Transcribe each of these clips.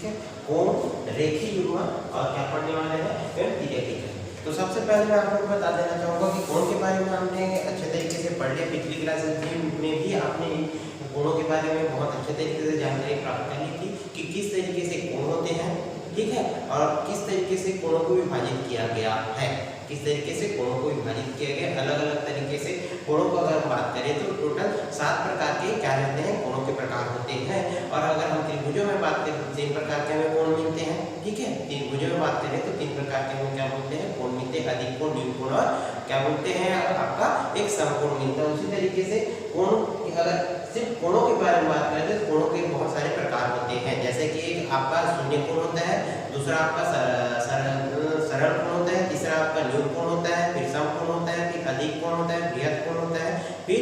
ठीक है, कोण, रेखीय युग्म और क्या पढ़ने वाले हैं, एवं तिर्यक। तो सबसे पहले मैं आपको बता देना चाहूँगा कि कोण के बारे में हमने अच्छे तरीके से पढ़ लिया। पिछली क्लासेस में भी आपने कोणों के बारे में बहुत अच्छे तरीके से जानकारी प्राप्त कर ली थी कि किस तरीके से कोण होते हैं, ठीक है, और किस तरीके से कोणों को विभाजित किया गया है, किस तरीके से कोणों को विभाजित किया गया, अलग अलग तरीके से कोणों को अगर हम बात करें तो टोटल 7 प्रकार के क्या रहते हैं, कोणों के प्रकार होते हैं। और अगर हम त्रिभुजों में बात करें तो 3 प्रकार के हमें कोण मिलते हैं, ठीक है, त्रिभुजों में बात करें तो 3 प्रकार के हमें क्या बोलते हैं, कोण मिलते हैं, अधिक कोण, न्यून कोण और क्या बोलते हैं आपका एक समकोण मिलता है। उसी तरीके से कोण, अगर सिर्फ कोणों के बारे में बात करें तो कोणों के बहुत सारे प्रकार होते हैं, जैसे कि एक आपका शून्य कोण होता है, दूसरा आपका सरल कोण होता है, तीसरा आपका न्यून कोण होता है, फिर समकोण होता है, फिर अधिक कोण होता है, बृहद कोण होता है, फिर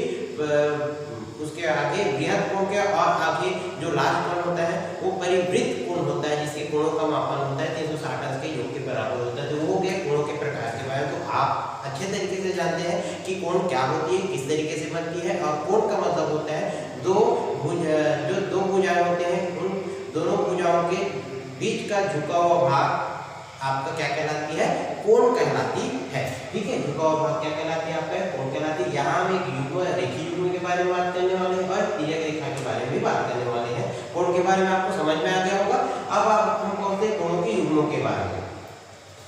उसके आगे बृहद कोण के और आगे जो लास्ट कोण होता है वो परिवृत्त कोण होता है, जिसके कोणों का मापन होता है 360 अंश के योग के बराबर होता है। तो वो गए कोणों के प्रकार के बारे में। तो आप अच्छे तरीके से जानते हैं कि कोण क्या होती है, किस तरीके से बनती है, और कोण का मतलब होता है जो दो भुजाएं होते हैं, उन दोनों भुजाओं के बीच का झुका हुआ भाग आपका क्या कहलाती है, कोण कहलाती है, ठीक है, झुका हुआ भाग क्या कहलाती है, आपका कोण कहलाती है। यहाँ हम एक युग्म, रेखीय युग्म के बारे में बात करने वाले हैं और तिर्यक रेखा के बारे में भी बात करने वाले हैं। कोण के बारे में आपको समझ में आ गया होगा। अब हम कहते हैं कोणों के युग्मों के बारे में।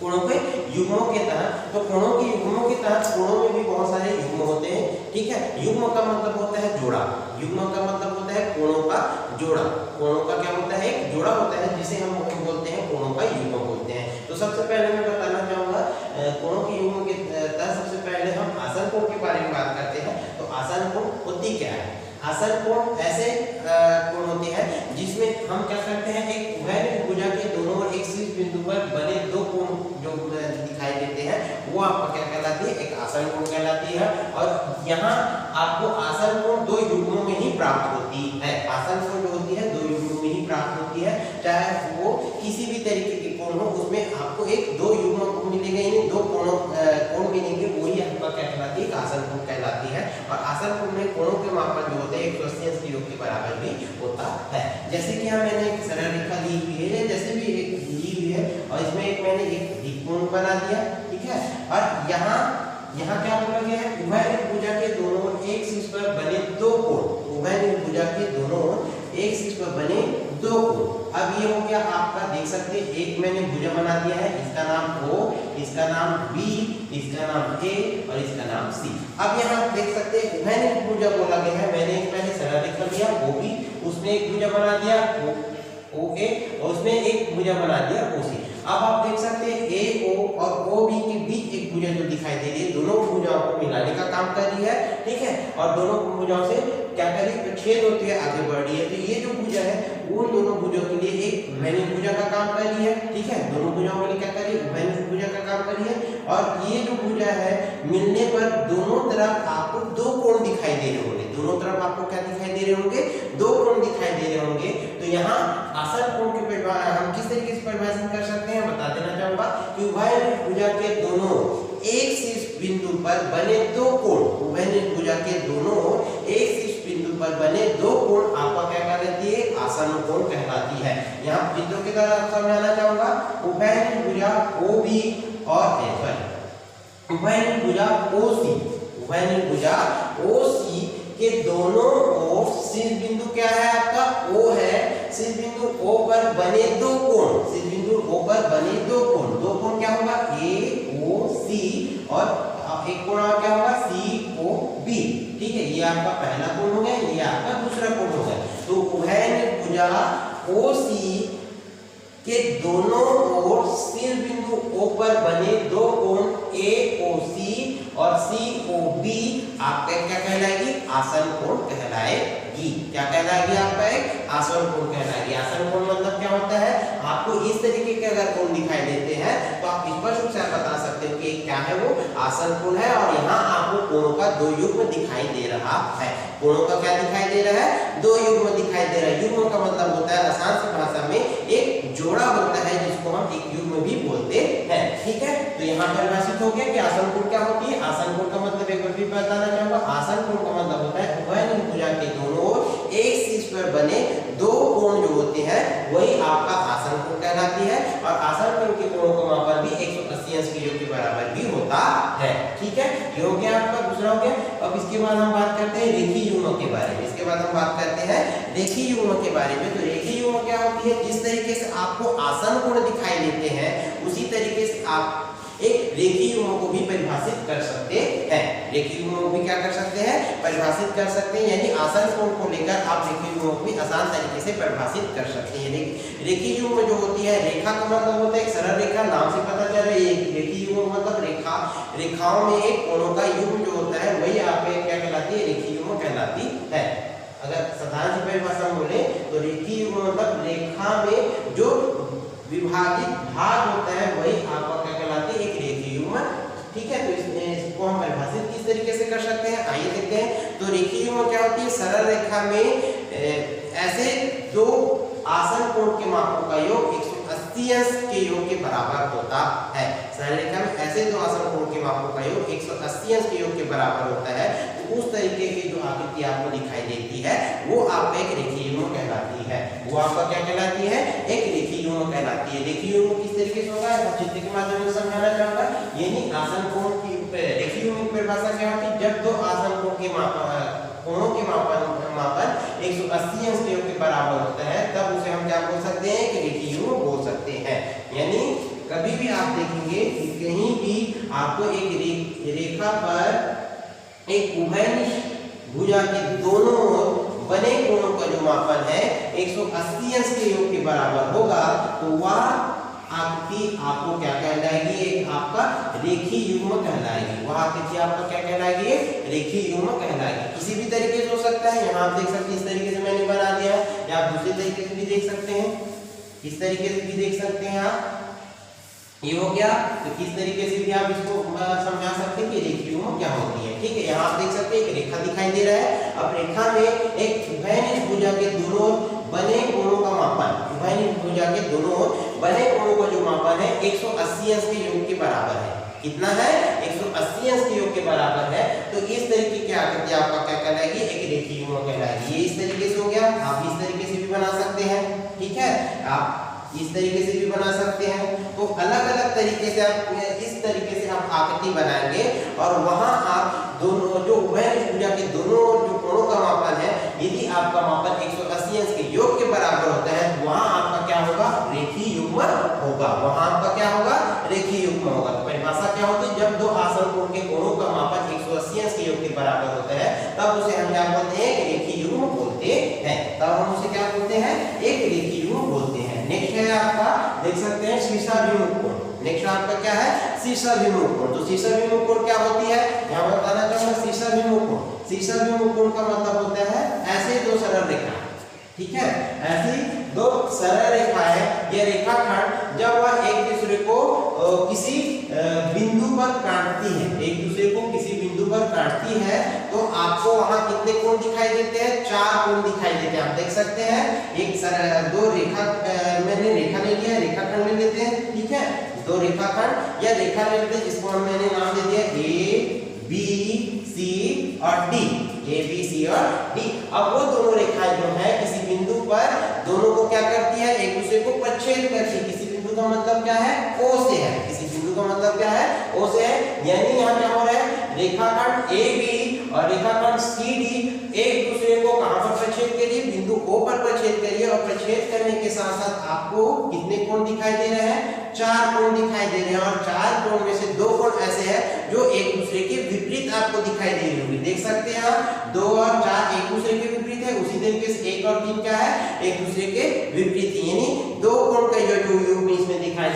कोणों के युग्मों के तहत, तो कोणों के युग्मों के तहत कोणों में भी बहुत सारे युग्म होते हैं, ठीक है। युग्म का मतलब होता है जोड़ा, युग्म का मतलब होता है कोणों का जोड़ा। कोणों का क्या होता है, एक जोड़ा होता है जिसे हम बोलते हैं कोणों का युग्म बोलते हैं। तो सबसे पहले मैं बताना चाहूंगा कोणों के युग्म के तहत सबसे पहले हम आसन कोण के बारे में बात करते हैं। तो आसन कोण होती क्या है, आसन कोण ऐसे कोण होते हैं जिसमें हम क्या करते हैं, एक उभयनिष्ठ भुजा के दोनों ओर एक शीर्ष बिंदु पर बने दो कोण जो दिखाई देते हैं वो आपका क्या कहलाती है, एक आसन कोण कहलाती है। और यहाँ आपको आसन कोण 2 युग्मों में ही प्राप्त होती है। आसन कोण जो होती है 2 युग्मों में ही प्राप्त होती है, चाहे वो किसी भी तरीके के कोण हो, उसमें आपको एक 2 युग्म मिलेंगे, यानी 2 कोण मिलेंगे, वही आपका क्या कहलाती है, आसन कोण कहलाती है। और आसन कोण में कोणों के मापन जो होते हैं 180 अंश के योग के बराबर भी होता है। जैसे कि यहाँ मैंने एक सरल रेखा ली हुई है, जैसे भी एक ली हुई है, और इसमें एक मैंने एक द्विकोण बना दिया, ठीक है। और यहाँ क्या बोला गया है, उभयनिष्ठ भुजा के दोनों ओर एक शीर्ष पर बने 2 कोण, उभयनिष्ठ भुजा के दोनों ओर एक शीर्ष पर बने 2 कोण। अब ये हो गया आपका, देख सकते हैं, एक मैंने भुजा बना दिया है, इसका नाम O, इसका नाम B, इसका नाम A और इसका नाम C। अब यहाँ देख सकते हैं उभयनिष्ठ भुजा बोला गया है, मैंने एक पहले सरल रेखा लिया OB, उसमें एक भुजा बना दिया OA और उसमें एक भुजा बना दिया OC। अब आप देख सकते हैं AO और OB के बीच एक भुजा जो दिखाई दे रही है, दोनों भुजाओं को मिलाने का काम कर रही है, ठीक है, और दोनों भुजाओं से क्या कर रही है, छेद होती है, आगे बढ़ रही है। तो ये जो भुजा है वो दोनों भुजाओं के लिए एक उभयनिष्ठ भुजा का काम कर रही है, ठीक है, दोनों भुजाओं के लिए क्या कर रही है, उभयनिष्ठ भुजा का काम कर रही है। और ये जो भुजा है मिलने पर दोनों तरफ आपको 2 कोण दिखाई दे रहे होंगे, दोनों तरफ आपको क्या दिखाई दे रहे होंगे, 2 कोण दिखाई दे रहे होंगे। तो यहाँ आसन कोण के हम किस तरीके से परिभाषित कर सकते हैं, बता देना चाहूंगा कि उभयनिष्ठ भुजा के दोनों एक शीर्ष बिंदु पर बने 2 कोण, उभयनिष्ठ भुजा के दोनों एक शीर्ष बिंदु पर बने 2 कोण आपका क्या कहलाती है, आसन कोण कहलाती है। यहाँ चित्रों के द्वारा समझाना चाहूंगा, उभयनिष्ठ भुजा OB और उभयनिष्ठ भुजा OC, उभयनिष्ठ भुजा OC के दोनों ओर शीर्ष बिंदु क्या है आपका, O है, शीर्ष बिंदु O पर बने 2 कोण, शीर्ष बिंदु O पर बने 2 कोण, 2 कोण क्या होगा, AOC और एक कोण क्या होगा, COB, ठीक है। ये आपका पहला कोण हो गया, ये आपका दूसरा कोण हो गया। तो उभयनिष्ठ भुजा OC के दोनों ओर शीर्ष बिंदु O पर बने 2 कोण AOC और COB आपका क्या कहलाएगी, आसन कोण कहलाएगी। क्या कहलाएगी, आपका एक आसन कोण कहलाएगी। आसन कोण मतलब क्या होता है, आपको इस तरीके के अगर कोण दिखाई देते हैं तो आप स्पष्ट रूप से बता सकते हो कि क्या है, वो आसन कोण है। और यहाँ आपको कोणों का 2 युग्म दिखाई दे रहा है। कोणों का क्या दिखाई दे रहा है, 2 युग्म दिखाई दे रहा है। युग्म का मतलब होता है आसान सी भाषा में एक जोड़ा होता है, जिसको हम एक युग्म भी बोलते हैं, ठीक है। तो यहाँ परिभाषित हो गया कि आसन कोण क्या होती है। आसन कोण का मतलब एक बार भी बताना चाहूंगा, आसन कोण का मतलब होता है उभयनिष्ठ भुजा के दोनों एक शीर्ष पर बने 2 कोण कोण जो होते हैं वही आपका आसन कोण कहलाती है, और आसन कोण के कोणों का मापन भी 180 अंश के योग के बराबर भी होता है। ठीक है, ये हो गया आपका दूसरा हो गया। अब इसके बाद हम बात करते हैं रेखीय युग्म के बारे में। इसके बाद हम बात करते हैं रेखीय युग्म के बारे में। तो रेखीय युग्म क्या होती है? जिस तरीके से आपको आसन कोण दिखाई देते हैं उसी तरीके से आप एक रेखीय युग्म को भी परिभाषित कर सकते हैं। रेखीय युग्म को भी क्या कर सकते हैं? परिभाषित कर सकते हैं, यानी आसन कोण को लेकर आप रेखीय युग्म को भी आसान तरीके से परिभाषित कर सकते हैं। रेखीय युग्म जो होती है, रेखा का मतलब होता है एक सरल रेखा, नाम से पता चल रहा है। रेखीय युग्म मतलब रेखा, रेखाओं में एक कोणों का युग्म जो होता है वही आपके क्या कहलाती है? रेखीय युग्म कहलाती है। अगर साधारण सी परिभाषा में बोले तो रेखीय युग्म मतलब रेखा में जो विभाजित भाग होता है वही आपका क्या कहलाती है? एक रेखीय युग्म। ठीक है, तो इसको हम परिभाषित किस तरीके से कर सकते हैं, आइए देखते हैं। तो रेखीय युग्म क्या होती है? सरल रेखा में ऐसे दो आसन कोण के मापों का योग 180 अंश के योग के बराबर होता है। सरल रेखा में ऐसे दो आसन कोण के मापों का योग 180 अंश के योग के बराबर होता है। तो उस तरीके की जो आकृति आपको दिखाई देती है वो आपका एक रेखीय युग्म कहलाती है। वो आपका क्या कहलाती है? एक रेखीय युग्म कहलाती है। रेखीय युग्म किस तरीके से होगा चित्र के माध्यम से समझाना चाहूंगा। यानी आसन कोण की रेखीय युग्म की परिभाषा क्या होती है? जब दो आसन कोण के कोणों के मापन 180 अंश के योग के बराबर होता है तब उसे हम क्या बोल सकते हैं? कि रेखीय युग्म बोल सकते हैं। यानी कभी भी आप देखेंगे कि कहीं भी आपको एक रेखा पर एक उभयनिष्ठ भुजा के दोनों ओर बने कोणों का जो मापन है 180 अंश के योग के बराबर होगा, तो वह आकृति आपको क्या कहलाएगी? एक आपका रेखीय युग्म कहलाएगी। वह आकृति आपका क्या कहलाएगी? रेखीय युग्म कहलाएगी। किसी भी तरीके से हो सकता है, यहाँ आप देख सकते हैं इस तरीके से मैंने बना दिया है, या आप दूसरे तरीके से भी देख सकते हैं, इस तरीके से भी देख सकते हैं आप। ये हो गया। तो किस तरीके से भी आप इसको समझा सकते हैं कि रेखीय युग्म क्या होती है। ठीक है, यहाँ आप देख सकते हैं एक रेखा दिखाई दे रहा है। अब रेखा में एक उभयनिष्ठ भुजा के दोनों बने कोणों का मापन, उभयनिष्ठ भुजा के दोनों बने कोणों का जो मापन है 180 अंश के योग के बराबर है। कितना है? 180 अंश के योग के बराबर है। तो इस तरीके की आकृति आपका क्या कहलाएगी? एक रेखीय युग्म कहलाएगी। ये इस तरीके से हो गया। आप इस तरीके से भी बना सकते हैं। ठीक है, आप इस तरीके से भी बना सकते हैं। तो अलग अलग तरीके से आप इस तरीके से आप आकृति बनाएंगे और वहां आप दोनों जो उभयनिष्ठ भुजा के दोनों जो कोणों का मापन है, यदि आपका मापन 180 अंश के योग के बराबर होता है तो वहां आपका क्या होगा? रेखीय युग्म होगा। वहां आपका क्या होगा? रेखीय युग्म होगा। तो परिभाषा क्या होती है? जब दो आसन कोण के कोणों का मापन 180 अंश के योग के बराबर होता है तब उसे हम क्या बोलते हैं? रेखीय युग्म बोलते हैं। तब हम उसे क्या बोलते हैं? एक रेखीय युग्म बोलते हैं। नेक्स्ट है आपका, देख सकते हैं शीर्षाभिमुख कोण। नेक्स्ट आपका क्या है? शीर्षाभिमुख कोण। तो शीर्षाभिमुख कोण क्या होती है? यहाँ बताना चाहूंगा। शीर्षाभिमुख कोण, शीर्षाभिमुख कोण का मतलब होता है ऐसे दो सरल रेखा। ठीक है, ऐसी दो सरल रेखाएं या रेखाखंड जब वह एक दूसरे को किसी बिंदु पर काटती है, एक दूसरे को किसी बिंदु पर काटती है, तो आपको वहां कितने कोण दिखाई देते हैं? 4 कोण दिखाई देते हैं। आप देख सकते हैं एक दो रेखा, मैंने रेखा ले लिया, रेखाखंड ले लेते हैं। ठीक है, दो रेखाखंड या रेखा ले लेते हैं जिसको मैंने नाम दे दिया A, B, C और D। A, B, C और D। अब वो दोनों रेखाएं जो है किसी बिंदु पर दोनों को क्या करती है? एक दूसरे को परिच्छेद करती है। किसी बिंदु का मतलब क्या है? O से है। किसी बिंदु का मतलब क्या है? O से है। यानी यहाँ क्या हो रहा है? रेखाखंड AB और रेखाखंड CD एक दूसरे को कहां पर परिच्छेद करिए? बिंदु O पर परिच्छेद करिए। और परिच्छेद करने के साथ साथ आपको कितने कोण दिखाई दे रहे हैं? 4 कोण दिखाई दे रहे हैं। और 4 कोण में से 2 कोण ऐसे हैं जो एक दूसरे के विपरीत आपको दिखाई दे रही होगी। देख सकते हैं आप 2 और 4 एक दूसरे के विपरीत है। उसी तरीके से 1 और 3 क्या है? एक दूसरे के विपरीत। यानी 2 कोण का जो युग्म इसमें दिखाई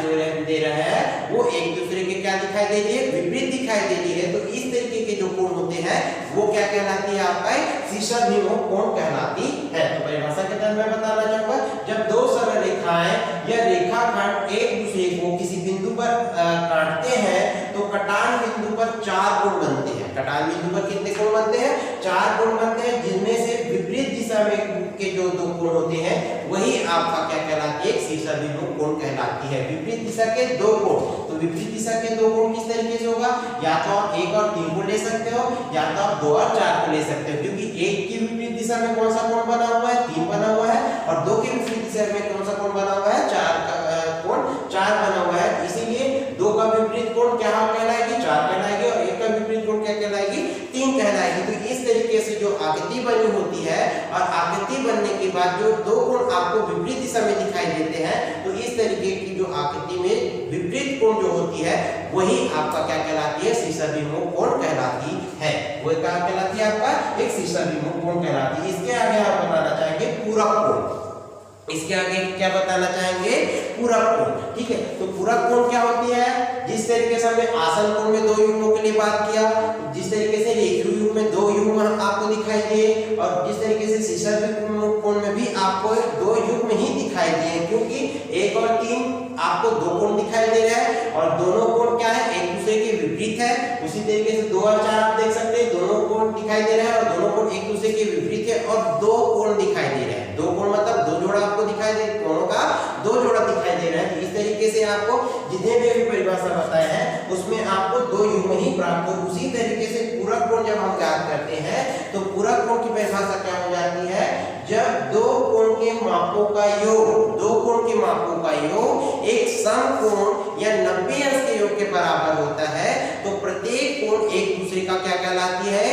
दे रहा है वो एक दूसरे के क्या दिखाई दे रही है? विपरीत दिखाई दे रही है। तो इस तरीके के जो कोण होते हैं वो क्या कहलाती है? आपका शीर्षाभिमुख कोण कहलाती है। तो परिभाषा के तहत मैं बताना चाहूंगा, जब दो सरल रेखाएं या रेखाखंड एक दूसरे को किसी बिंदु पर काटते हैं तो कटान बिंदु पर 4 कोण बनते हैं। कटान बिंदु पर कितने कोण बनते हैं? 4 कोण बनते हैं, जिनमें से विपरीत दिशा में के जो 2 कोण होते हैं वही आपका क्या कहलाती है? शीर्षाभिमुख कोण कहलाती है। विपरीत दिशा के 2 कोण। तो विपरीत दिशा के 2 कोण किस तरीके से होगा? या तो आप 1 और 3 को ले सकते हो, या तो आप 2 और 4 को ले सकते हो। क्योंकि 1 की विपरीत दिशा में कौन सा कोण बना हुआ है? 3 बना हुआ है। और 2 के विपरीत दिशा में कौन सा कोण बना हुआ है, 4 का कोण 4 बना हुआ है, इसीलिए 2 का विपरीत कोण क्या कहलाएगी, 4 कहलाएगी, और 1 का विपरीत कोण क्या कहलाएगी, 3 कहलाएगी। तो इस तरीके से जो आकृति बनी होती है और आकृति बनने के बाद जो 2 कोण आपको विपरीत दिशा में दिखाई देते हैं, तो इस तरीके की जो आकृति में विपरीत कोण जो होती है वही आपका क्या कहलाती है, शीर्षाभिमुख कोण कहलाती है। वो क्या कहलाती है, आपका एक शीर्षाभिमुख कोण कहलाती है। इसके आगे आप बताना चाहेंगे पूरक कोण। इसके आगे क्या बताना चाहेंगे, पूरक कोण। ठीक है, तो पूरक कोण क्या होती है, जिस तरीके से हमने आसन कोण में 2 युग्मों के लिए बात किया, जिस तरीके से रेखीय युग्म में 2 युग्म आपको दिखाई दिए, और जिस तरीके से शीर्षाभिमुख कोण में भी आपको 2 युग्म ही दिखाई दिए, क्योंकि 1 और 3 आपको 2 कोण दिखाई दे रहे हैं और दोनों कोण क्या है, एक दूसरे के विपरीत है। उसी तरीके से 2 और 4 आप देख सकते हैं, दोनों कोण दिखाई दे रहे हैं और दोनों कोण एक दूसरे के विपरीत है और 2 कोण दिखाई दे रहे हैं। 2 कोण मतलब 2 जोड़ा आपको दिखाई दे, कोणों का 2 जोड़ा दिखाई दे रहा है। तो इस तरीके से आपको जितने भी परिभाषा बताए हैं उसमें आपको 2 युग्म ही प्राप्त हो। उसी तरीके से पूरक कोण जब हम ज्ञात करते हैं तो पूरक कोण की परिभाषा क्या हो जाती है, जब 2 कोण के मापों का योग, 2 कोण के मापों का योग एक समकोण या 90 अंश के योग के बराबर होता है, तो प्रत्येक कोण एक दूसरे का क्या कहलाती है,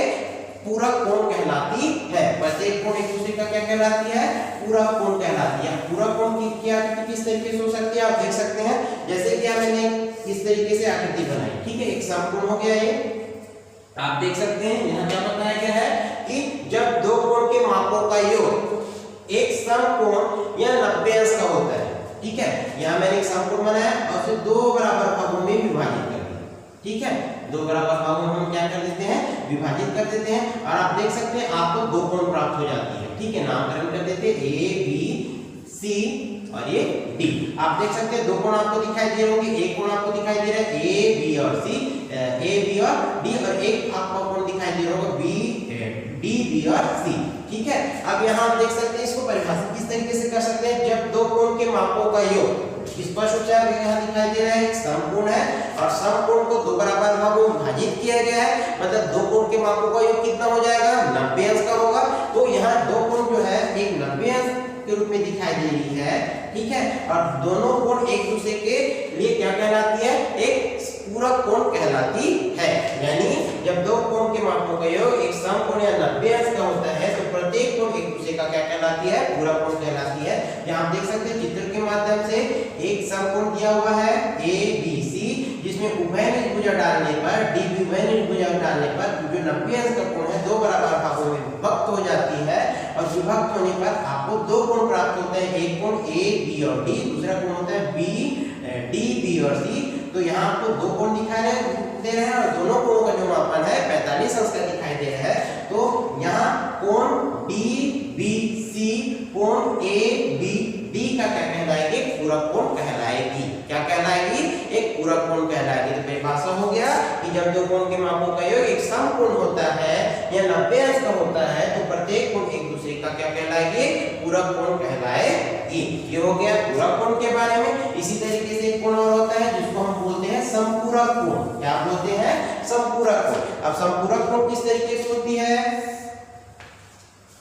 पूरक कोण कहलाती है। प्रत्येक कोण एक दूसरे का क्या कहलाती है, पूरक कोण कहलाती है। पूरक कोण की क्या किस तरीके से हो सकती है, आप देख सकते हैं, जैसे कि मैंने इस तरीके से आकृति बनाई, ठीक है, एक समकोण हो गया ये, आप देख सकते हैं। यहाँ क्या बताया गया है कि जब 2 कोण के मापों का योग एक समकोण या 90 अंश का होता है, ठीक है, यहाँ मैंने एक समकोण बनाया और उसे 2 बराबर भागों में विभाजित कर दिया, ठीक है, 2 बराबर भागों में हम क्या कर देते हैं, विभाजित कर देते हैं, और आप देख सकते हैं आपको 2 कोण प्राप्त हो जाती है, ठीक है, नामकरण कर देते हैं A B C और ये D। आप देख सकते हैं 2 कोण आपको दिखाई दे रहे होंगे, एक कोण आपको दिखाई दे रहा है A B और C, A B और D, और एक आपको कोण दिखाई दे रहा होगा B D B और C, ठीक है। अब यहाँ आप देख सकते हैं, इसको परिभाषित किस तरीके से कर सकते हैं, जब 2 कोण के मापों का योग स्पष्ट रूप से यहाँ दिखाई दे रहा है, एक समकोण है और समकोण को 2 बराबर भागों में विभाजित किया गया है, मतलब 2 कोण के मापों का योग कितना हो जाएगा, 90 अंश का होगा। तो यहाँ 2 कोण जो है एक 90 अंश के रूप में दिखाई दे रही है, ठीक है, और दोनों कोण एक दूसरे के लिए क्या कहलाती है, एक पूरक कोण कहलाती है। यानी जब 2 कोण के मापों का योग एक समकोण या 90 अंश का होता है, तो प्रत्येक कोण एक दूसरे का क्या कहलाती है, पूरक कोण कहलाती है। यहाँ आप देख सकते हैं चित्र के माध्यम से एक समकोण दिया हुआ है A B C, जिसमें उभय निजभुजा डालने पर D भी उभय निजभुजा डालने पर जो 90 अंश का कोण है 2 बराबर भागों में विभक्त हो जाती है, और विभक्त होने पर आपको 2 कोण प्राप्त होते हैं, एक कोण A B और D, दूसरा कोण होता है B D B और C। तो यहाँ आपको 2 कोण दिखाई दे रहे हैं और दोनों कोणों का जो मापन है 45 अंश का दिखाई दे रहा है। तो यहाँ कोण D B C, कोण A B D का क्या कहलाएगी, पूरक कोण कहलाएगी। क्या कहलाएगी, एक पूरक कोण कहलाएगी। तो परिभाषा हो गया कि जब 2 कोण के मापों का योग एक समकोण होता है या 90 अंश का होता है, तो प्रत्येक कोण एक दूसरे का क्या कहलाएगी, पूरक कोण कहलाएगी। ये हो गया पूरक कोण के बारे में। इसी तरीके से एक कोण और होता है जिसको हम बोलते हैं समपूरक कोण। क्या बोलते हैं, समपूरक कोण। अब समपूरक कोण किस तरीके से होती है,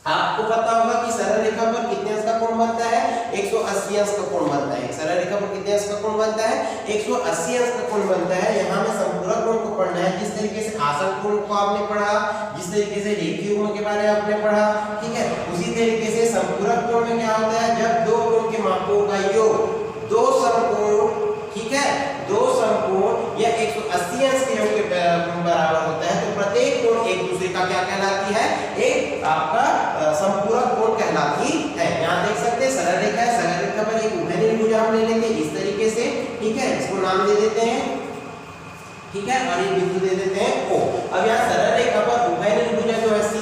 आपको पता होगा कि सरल रेखा पर कितने अंश का कोण बनता है, 180 अंश का कोण बनता है। सरल रेखा पर कितने अंश का कोण बनता है, 180 अंश का कोण बनता है। यहाँ में संपूरक कोण को पढ़ना है, जिस तरीके से आसन कोण को आपने पढ़ा, जिस तरीके से रेखीय कोण के बारे में आपने पढ़ा, ठीक है, उसी तरीके से संपूरक कोण में क्या होता है, जब 2 कोण के मापों का योग 2 समकोण, ठीक है, 2 समकोण या 180 अंश के योग के बराबर होता है, तो प्रत्येक कोण एक दूसरे का क्या कहलाती है, एक आपका समपूरक कोण कहलाती है। यहाँ देख सकते हैं सरल रेखा है, सरल रेखा पर एक उभय निजभुजा हम ले लेंगे इस तरीके से, ठीक है, इसको नाम दे देते हैं, ठीक है, और ये बिंदु दे देते हैं O। अब यहाँ सरल रेखा पर उभय निजभुजा जो है C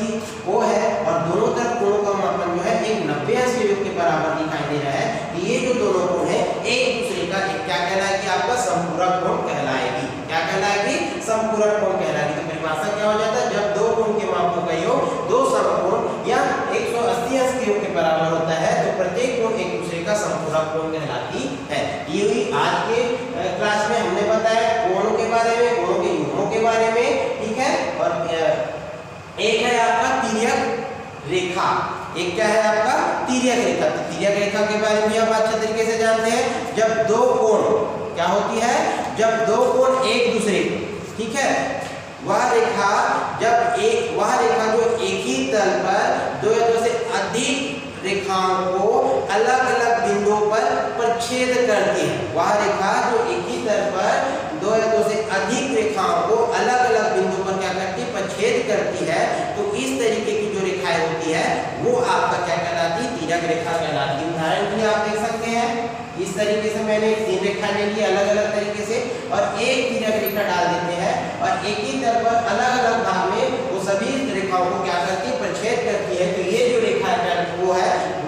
O है, और दोनों तरफ कोणों का मापन जो है एक 90 अंश के योग के बराबर दिखाई दे रहा है। ये जो दोनों कोण है एक दूसरे का एक क्या कहलाएगी, आपका समपूरक कोण कहलाएगी। क्या कहलाएगी, समपूरक कोण कहलाएगी। तो परिभाषा क्या हो जाता है, जब 2 कोण के मापों का योग 2 समकोण या 180 अंश के योग के बराबर होता है, तो प्रत्येक कोण एक दूसरे का समपूरक कोण कहलाती है। ये हुई आज के क्लास में हमने बताया कोणों के बारे में, कोणों के युग्मों के बारे में, ठीक है, और एक है आपका तिर्यक रेखा। एक क्या है आपका तिर्यक रेखा। तो तिर्यक रेखा के बारे में आप अच्छे तरीके से जानते हैं। जब दो कोण क्या होती है, जब दो कोण एक दूसरे, ठीक है, वह रेखा जो एक ही तल पर दो या दो से अधिक रेखाओं को अलग अलग बिंदुओं पर छेद करती है। वह रेखा जो एक ही तल पर दो या दो से अधिक रेखाओं को अलग अलग बिंदुओं पर क्या करती है, छेद करती है। तो इस तरीके की जो रेखाएं होती है वो आपका क्या कहलाती है, तिर्यक रेखा कहलाती है। उदाहरण के लिए आप देख सकते हैं, इस तरीके से मैंने 3 रेखा ले ली अलग अलग तरीके से और एक तिर्यक रेखा डाल देते हैं और एक ही तल पर अलग अलग भाग में वो सभी रेखाओं को क्या करती है, छेद करती है। तो ये जो रेखा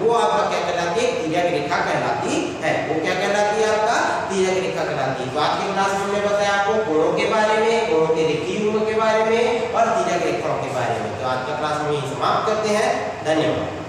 वो आपका क्या कहलाती है, तिर्यक रेखा कहलाती है। वो क्या कहलाती है, आपका तिर्यक रेखा कहलाती है। तो आज की क्लास में हमने बताया आपको कोणों के बारे में, कोणों के रेखीय युग्म के बारे में और तिर्यक रेखाओं के बारे में। तो आज का क्लास में यही समाप्त करते हैं। धन्यवाद।